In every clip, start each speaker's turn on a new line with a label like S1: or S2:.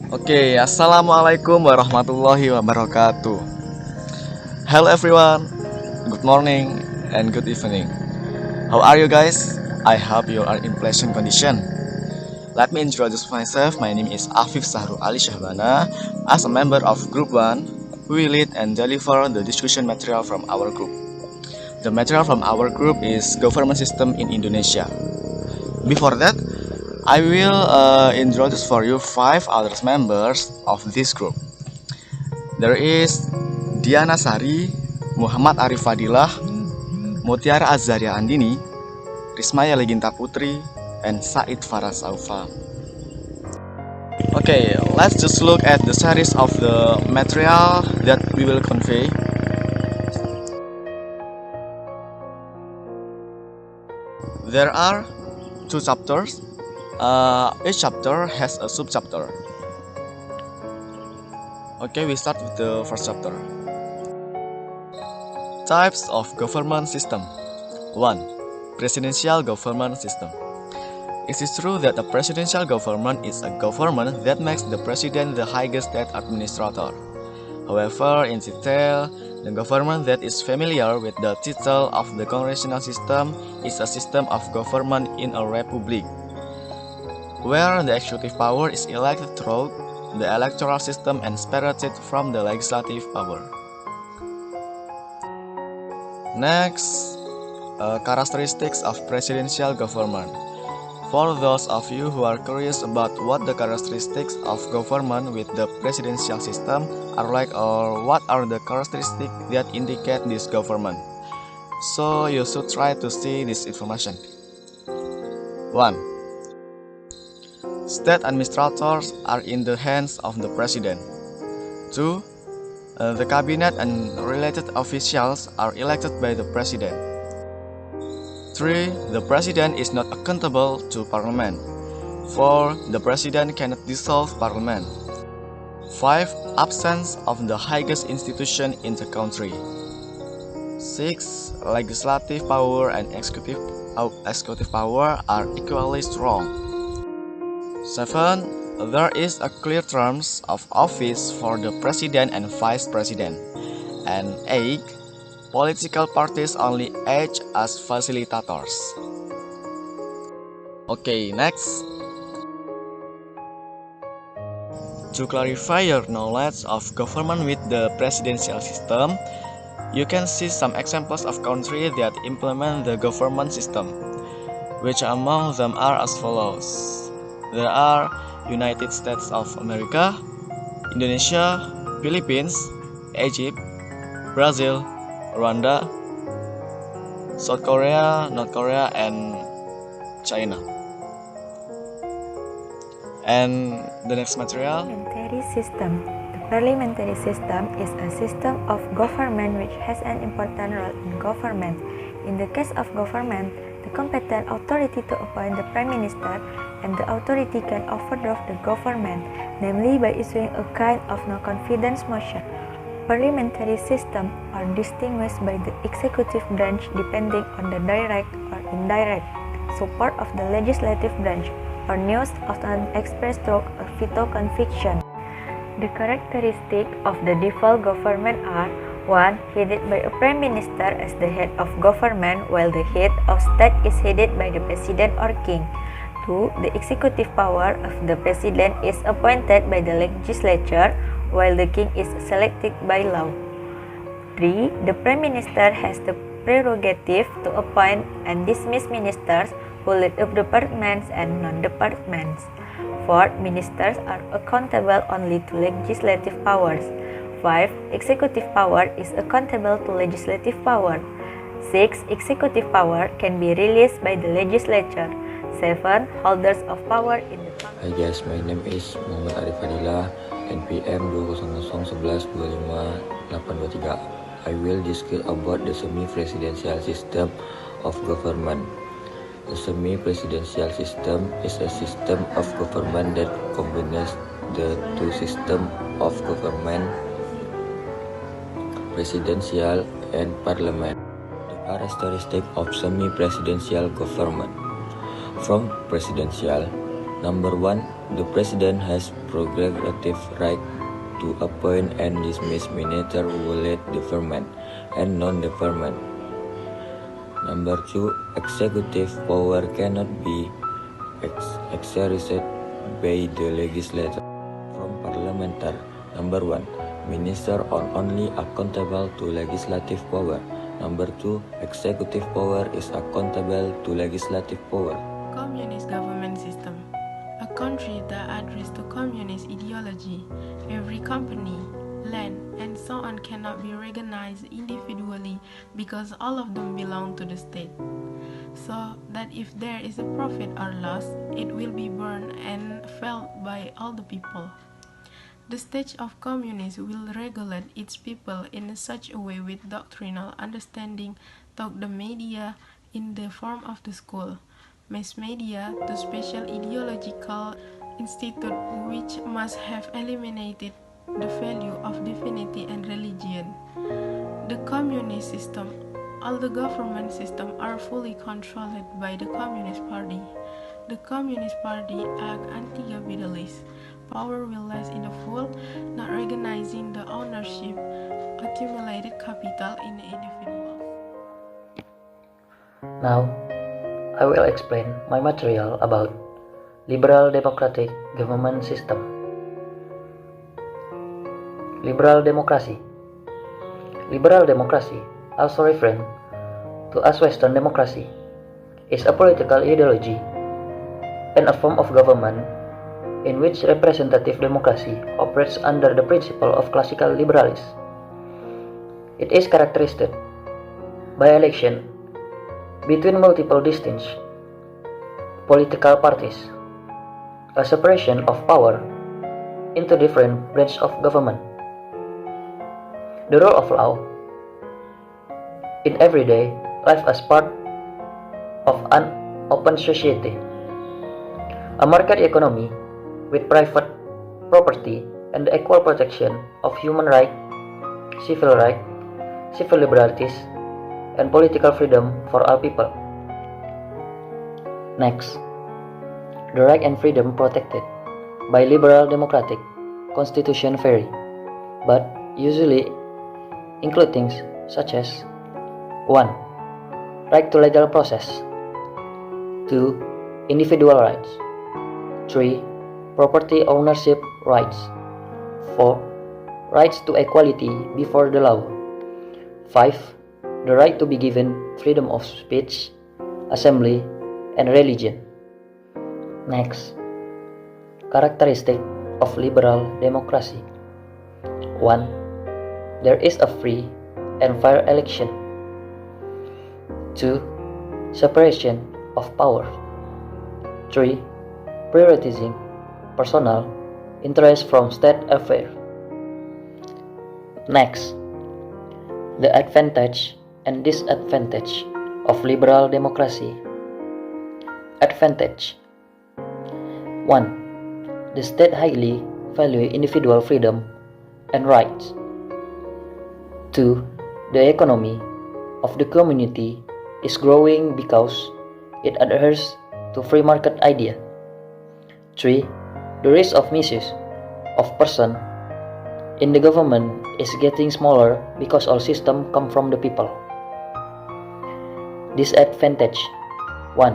S1: Okay, assalamualaikum warahmatullahi wabarakatuh. Hello everyone, good morning and good evening. How are you guys? I hope you are in pleasant condition. Let me introduce myself. My name is Afif Sahru Ali Shahbana. As a member of Group 1, we lead and deliver the discussion material from our group. The material from our group is government system in Indonesia. Before that, I will introduce for you 5 other members of this group. There is Diana Sari, Muhammad Arif Fadilah, Mutiara Azaria Andini, Rismaya Leginta Putri, and Said Faraz Aufa. Okay, let's just look at the series of the material that we will convey. There are 2 chapters. Each chapter has a subchapter. Okay, we start with the first chapter. Types of government system. 1. Presidential government system. It is true that a presidential government is a government that makes the president the highest state administrator. However, in detail, the government that is familiar with the title of the congressional system is a system of government in a republic, where the executive power is elected through the electoral system and separated from the legislative power. Next, characteristics of presidential government. For those of you who are curious about what the characteristics of government with the presidential system are like, or what are the characteristics that indicate this government, so you should try to see this information. 1. State administrators are in the hands of the president. 2. The cabinet and related officials are elected by the president. 3. The president is not accountable to parliament. 4. The president cannot dissolve parliament. 5. Absence of the highest institution in the country. 6. Legislative power and executive power are equally strong. 7. There is a clear terms of office for the president and vice president. And 8. Political parties only act as facilitators. Okay, next. To clarify your knowledge of government with the presidential system, you can see some examples of countries that implement the government system, which among them are as follows. There are United States of America, Indonesia, Philippines, Egypt, Brazil, Rwanda, South Korea, North Korea, and China. And the next material.
S2: Parliamentary system. The parliamentary system is a system of government which has an important role in government. In the case of government, the competent authority to appoint the Prime Minister and the authority can overthrow the government, namely by issuing a kind of no-confidence motion. Parliamentary systems are distinguished by the executive branch depending on the direct or indirect support of the legislative branch, or news often expressed through a veto conviction. The characteristics of the default government are: 1. Headed by a prime minister as the head of government, while the head of state is headed by the president or king. 2. The executive power of the president is appointed by the legislature, while the king is selected by law. 3. The prime minister has the prerogative to appoint and dismiss ministers who lead up departments and non-departments. 4. Ministers are accountable only to legislative powers. 5. Executive power is accountable to legislative power. 6. Executive power can be released by the legislature. 7. Holders of power in the
S3: Hi guys, my name is Muhammad Arif Fadilah, NPM 20011158823. I will discuss about the semi-presidential system of government. The semi-presidential system is a system of government that combines the two systems of government, presidential and parliament. The characteristic of semi-presidential government. From presidential, number 1, The president has prerogative right to appoint and dismiss ministers who lead government and non-government. Number 2, executive power cannot be exercised by the legislature from parliamentary. Number 1, ministers are only accountable to legislative power. Number 2, executive power is accountable to legislative power.
S4: Communist government system. A country that adheres to communist ideology, every company, land, and so on cannot be recognized individually because all of them belong to the state. So that if there is a profit or loss, it will be borne and felt by all the people. The state of communism will regulate its people in such a way with doctrinal understanding taught the media in the form of the school, mass media to special ideological institute which must have eliminated the value of divinity and religion. The communist system, all the government system are fully controlled by the Communist Party. The Communist Party act anti-capitalist. Power will last in the full, not recognizing the ownership accumulated capital in the individual.
S5: Now, I will explain my material about liberal democratic government system. Liberal democracy. Liberal democracy, also referred to as Western democracy, is a political ideology and a form of government in which representative democracy operates under the principle of classical liberalism. It is characterized by election between multiple distinct political parties, a separation of power into different branches of government, the rule of law in everyday life as part of an open society, a market economy with private property and the equal protection of human rights, civil liberties, and political freedom for all people. Next, the right and freedom protected by liberal democratic constitution vary, but usually include things such as 1. Right to legal process. 2. Individual rights. 3. Property ownership rights. 4. Rights to equality before the law. 5. The right to be given freedom of speech, assembly, and religion. Next, characteristic of liberal democracy. 1. There is a free and fair election. 2. Separation of power. 3. Prioritizing personal interest from state affairs. Next, the advantage and disadvantage of liberal democracy. Advantage. 1. The state highly values individual freedom and rights. 2. The economy of the community is growing because it adheres to free market idea. 3. The risk of misuse of person in the government is getting smaller because all systems come from the people. Disadvantage. 1.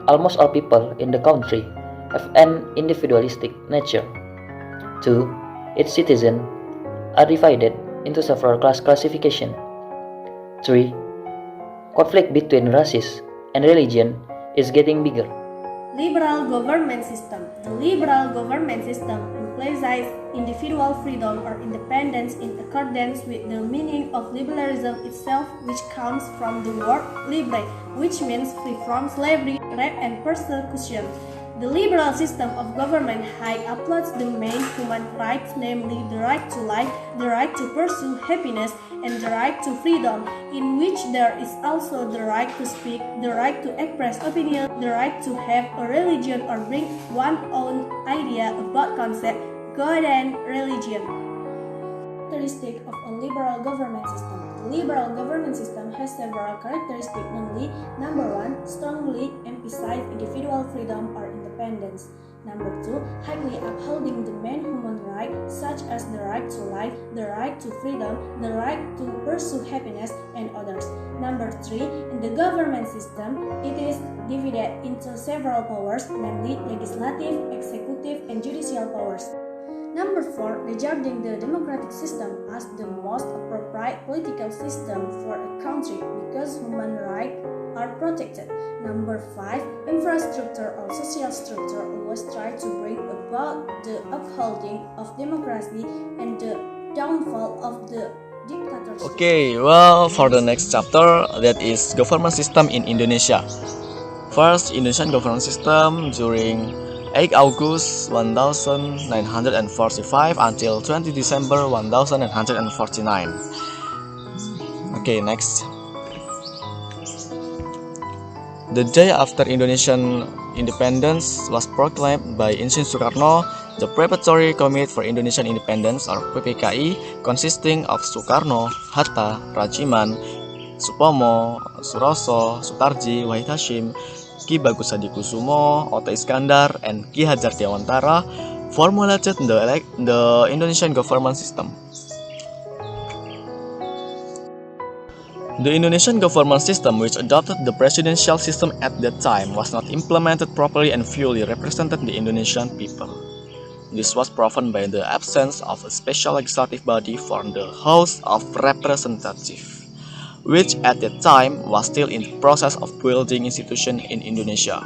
S5: Almost all people in the country have an individualistic nature. 2. Its citizens are divided into several class classifications. 3. Conflict between races and religion is getting bigger.
S6: Liberal government system. The liberal government system emphasizes individual freedom or independence in accordance with the meaning of liberalism itself, which comes from the word libre, which means free from slavery, rape, and persecution. The liberal system of government high upholds the main human rights, namely the right to life, the right to pursue happiness, and the right to freedom, in which there is also the right to speak, the right to express opinion, the right to have a religion or bring one's own idea about concept, God and religion. Characteristic of a liberal government system. The liberal government system has several characteristics, namely, number 1, strongly emphasize individual freedom or independence. Number 2, highly upholding the main human rights such as the right to life, the right to freedom, the right to pursue happiness, and others. Number 3, in the government system, it is divided into several powers, namely legislative, executive, and judicial powers. Number 4, regarding the democratic system as the most appropriate political system for a country because human rights are protected. Number 5, infrastructure or social structure always try to bring about the upholding of democracy and the downfall of the dictatorship.
S1: Okay, well, for the next chapter, that is government system in Indonesia. First, Indonesian government system during 8 August 1945 until 20 December 1949. Okay, next. The day after Indonesian independence was proclaimed by Insinyur Soekarno, the Preparatory Committee for Indonesian Independence or PPKI, consisting of Soekarno, Hatta, Rajiman, Supomo, Suroso, Sutarji, Wahid Hashim, Ki Bagus Hadikusumo, Oto Iskandar, and Ki Hajar Dewantara, formulated the Indonesian government system. The Indonesian government system, which adopted the presidential system at that time, was not implemented properly and fully represented the Indonesian people. This was proven by the absence of a special legislative body for the House of Representatives, which at that time was still in the process of building institution in Indonesia.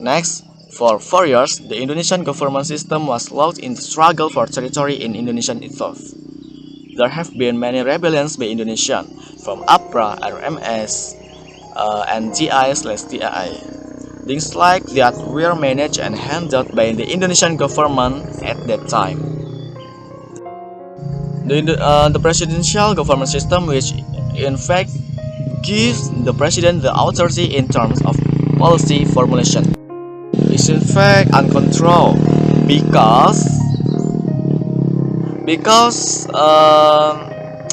S1: Next, for 4 years, the Indonesian government system was locked in the struggle for territory in Indonesia itself. There have been many rebellions by Indonesian, from APRA, RMS, and GI/TI. Things like that were managed and handled by the Indonesian government at that time. The presidential government system, which in fact gives the president the authority in terms of policy formulation, is in fact uncontrolled because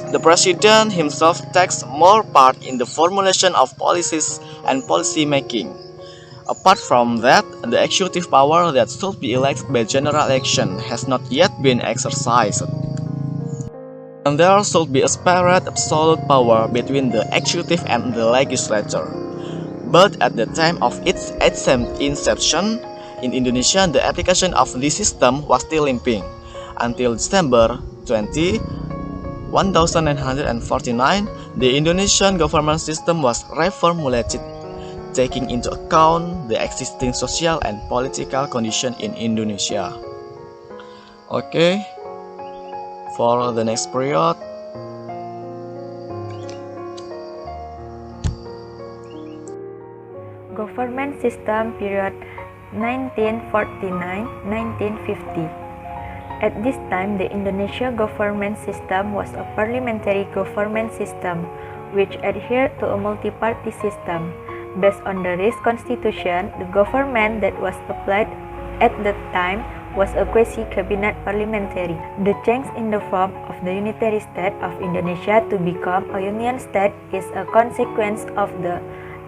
S1: the president himself takes more part in the formulation of policies and policy making. Apart from that, the executive power that should be elected by general election has not yet been exercised. And there should be a separate absolute power between the executive and the legislature. But at the time of its inception, in Indonesia, the application of this system was still limping. Until December 20, 1949, the Indonesian government system was reformulated, taking into account the existing social and political condition in Indonesia. Okay, for the next period,
S2: Government system period 1949-1950. At this time, the Indonesia government system was a parliamentary government system which adhered to a multi-party system. Based on the Rice Constitution, the government that was applied at that time was a quasi-cabinet parliamentary. The change in the form of the unitary state of Indonesia to become a union state is a consequence of the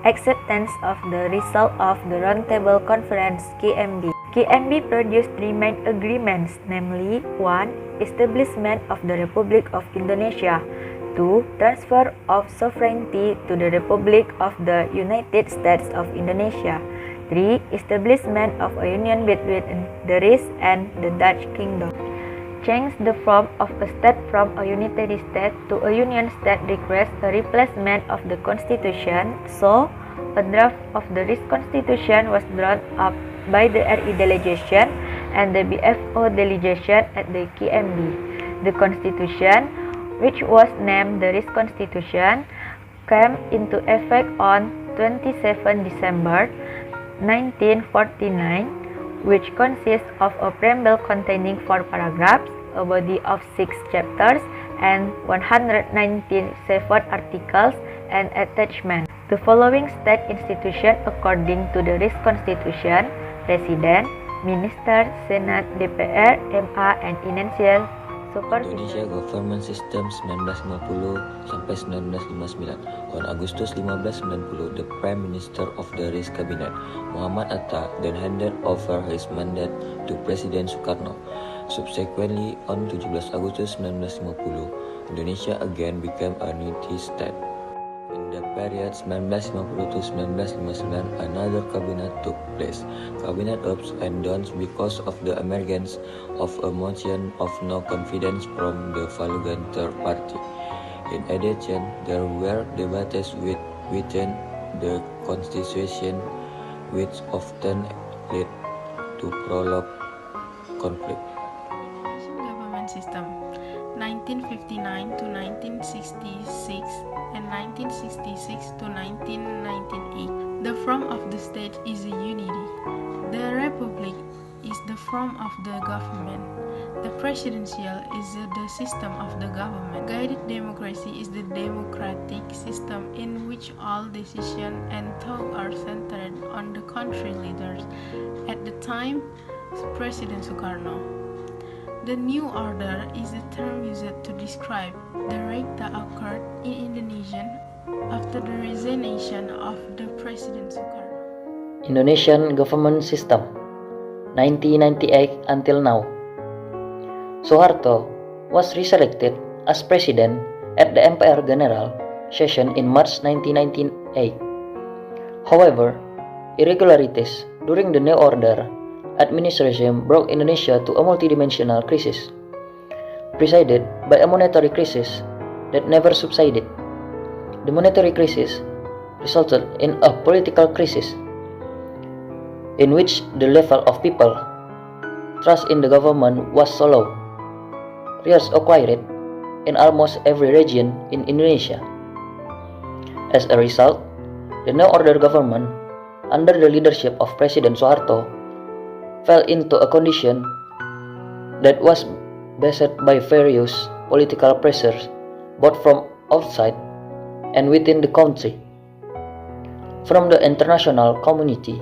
S2: acceptance of the result of the Roundtable Conference (KMB). KMB produced 3 main agreements, namely 1. Establishment of the Republic of Indonesia, 2. Transfer of sovereignty to the Republic of the United States of Indonesia, 3. Establishment of a union between the Rice and the Dutch Kingdom. Change the form of a state from a unitary state to a union state requires a replacement of the constitution, so a draft of the Rice Constitution was drawn up by the RI delegation and the BFO delegation at the KMB. The constitution, which was named the Rice Constitution, came into effect on 27 December 1949, which consists of a preamble containing 4 paragraphs, a body of 6 chapters, and 197 articles and attachments. The following state institution according to the Rice Constitution: President, Minister, Senate, DPR, MA, and
S3: Indonesia
S2: supervision.
S3: Government System 1950 sampai 1959. On Agustus 1590, the Prime Minister of the Rice Cabinet, Muhammad Atta, then handed over his mandate to President Sukarno. Subsequently, on 17 Agustus 1950, Indonesia again became a unity state. In the period 1950 to 1959, another cabinet took place. Cabinet ups and downs because of the emergence of a motion of no confidence from the Falugan Third Party. In addition, there were debates within the constitution, which often led to prolonged conflict.
S4: Government system 1959 to 1966 and 1966 to 1998. The form of the state is a unity. The republic is the form of the government. The presidential is the system of the government. Guided democracy is the democratic system in which all decision and thought are centered on the country leaders. At the time, President Sukarno. The New Order is a term used to describe the break that occurred in Indonesia after the resignation of the President Sukarno.
S5: Indonesian government system 1998 until now. Suharto was reselected as president at the Empire General session in March 1998. However, irregularities during the New Order administration brought Indonesia to a multidimensional crisis, preceded by a monetary crisis that never subsided. The monetary crisis resulted in a political crisis in which the level of people trust in the government was so low. Riots occurred in almost every region in Indonesia. As a result, the New Order government, under the leadership of President Suharto, fell into a condition that was beset by various political pressures, both from outside and within the country. From the international community,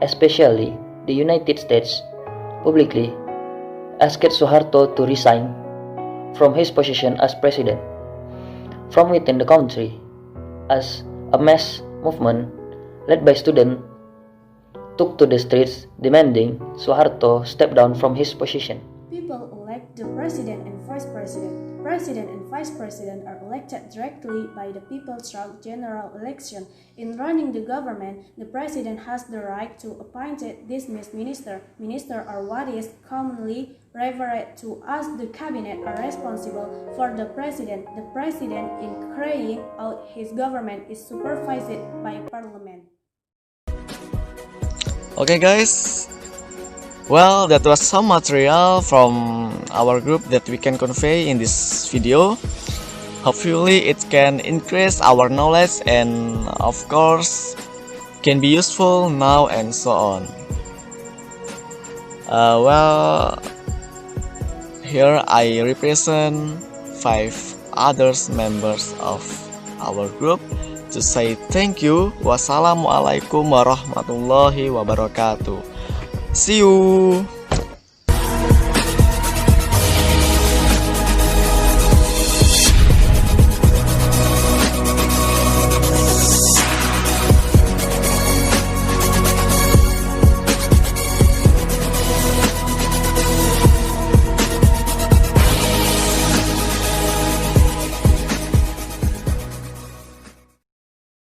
S5: especially the United States, publicly asked Suharto to resign from his position as president. From within the country, as a mass movement led by students took to the streets demanding Suharto step down from his position.
S6: People elect the president and vice president. President and vice president are elected directly by the people through general election. In running the government, the president has the right to appoint and dismiss minister. Minister are what is commonly referred to as the cabinet are responsible for the president. The president, in carrying out his government, is supervised by parliament.
S1: Okay guys, well, that was some material from our group that we can convey in this video. Hopefully it can increase our knowledge and of course can be useful now and so on. Well, here I represent 5 other members of our group to say thank you. Wassalamualaikum warahmatullahi wabarakatuh. See you.